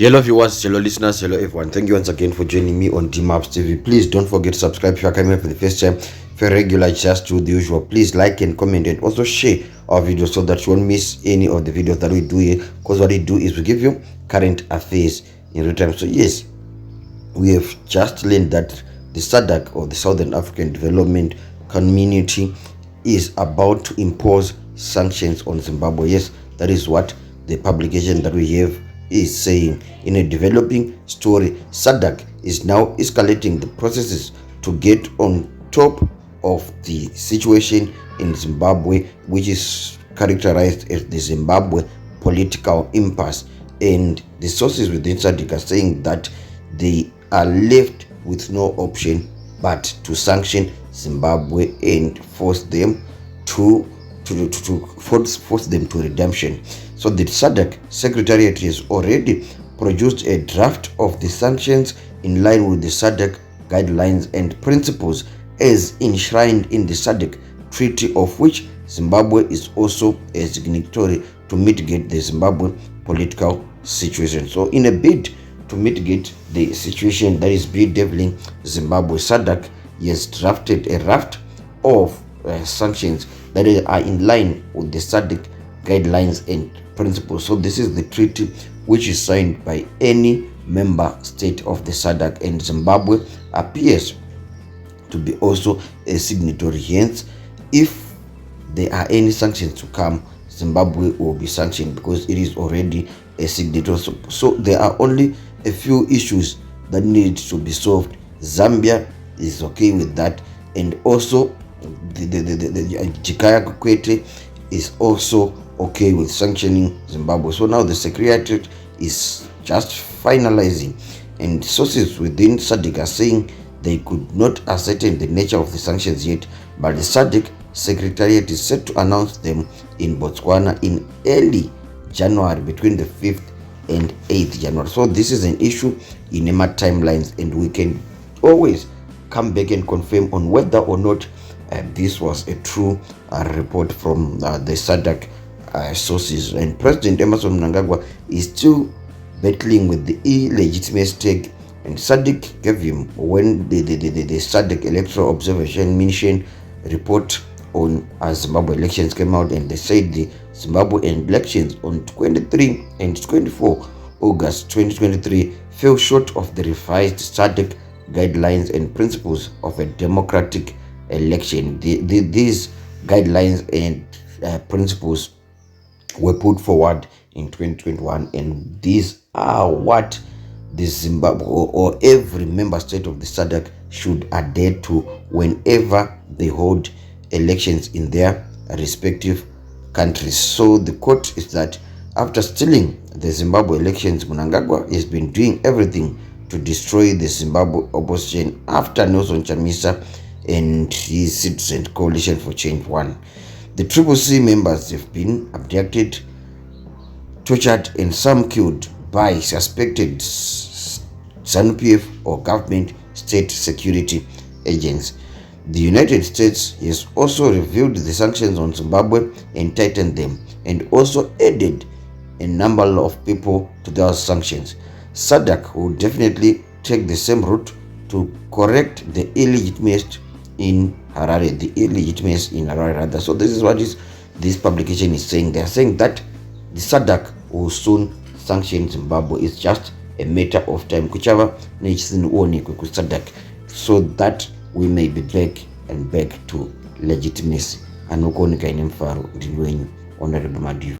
Hello viewers, hello listeners, hello everyone. Thank you once again for joining me on DMAPS TV. Please don't forget to subscribe if you are coming here for the first time. If you're regular, just do the usual. Please like and comment and also share our videos so that you won't miss any of the videos that we do here. Because what we do is we give you current affairs in real time. So yes, we have just learned that the SADC, or the Southern African Development Community, is about to impose sanctions on Zimbabwe. Yes, that is what the publication that we have is saying. In a developing story, SADC is now escalating the processes to get on top of the situation in Zimbabwe, which is characterized as the Zimbabwe political impasse. And the sources within SADC are saying that they are left with no option but to sanction Zimbabwe and force them to force them to redemption. So the SADC Secretariat has already produced a draft of the sanctions in line with the SADC guidelines and principles as enshrined in the SADC Treaty, of which Zimbabwe is also a signatory, to mitigate the Zimbabwe political situation. So in a bid to mitigate the situation that is bedeviling Zimbabwe, SADC has drafted a raft of sanctions that are in line with the SADC guidelines and principles. So this is the treaty which is signed by any member state of the SADC, and Zimbabwe appears to be also a signatory. Hence, if there are any sanctions to come, Zimbabwe will be sanctioned because it is already a signatory. So there are only a few issues that need to be solved. Zambia is okay with that, and also the Jakaya Kikwete is also okay with sanctioning Zimbabwe. So now the Secretariat is just finalizing, and sources within SADC are saying they could not ascertain the nature of the sanctions yet, but the SADC Secretariat is set to announce them in Botswana in early January, between the 5th and 8th January. So this is an issue in EMA timelines, and we can always come back and confirm on whether or not this was a true report from the SADC sources. And President Emerson Mnangagwa is still battling with the illegitimate tag, and SADC gave him, when the SADC Electoral Observation Mission report on Zimbabwe elections came out, and they said the Zimbabwe elections on 23 and 24 August 2023 fell short of the revised SADC guidelines and principles of a democratic election. These guidelines and principles were put forward in 2021, and these are what the Zimbabwe or every member state of the SADC should adhere to whenever they hold elections in their respective countries. So the quote is that after stealing the Zimbabwe elections, Mnangagwa has been doing everything to destroy the Zimbabwe opposition after Nelson Chamisa and his Citizen Coalition for Change won. The CCC members have been abducted, tortured, and some killed by suspected ZANU-PF or government state security agents. The United States has also reviewed the sanctions on Zimbabwe and tightened them, and also added a number of people to those sanctions. SADC will definitely take the same route to correct the illegitimacy in Harare, rather. So this is what this publication is saying. They are saying that the SADC will soon sanction Zimbabwe. It's just a matter of time, kuchava nechisinione SADC, so that we may be back to legitimacy. Anokuoneka ine mfaro ndini wenyu Honorable Madivu.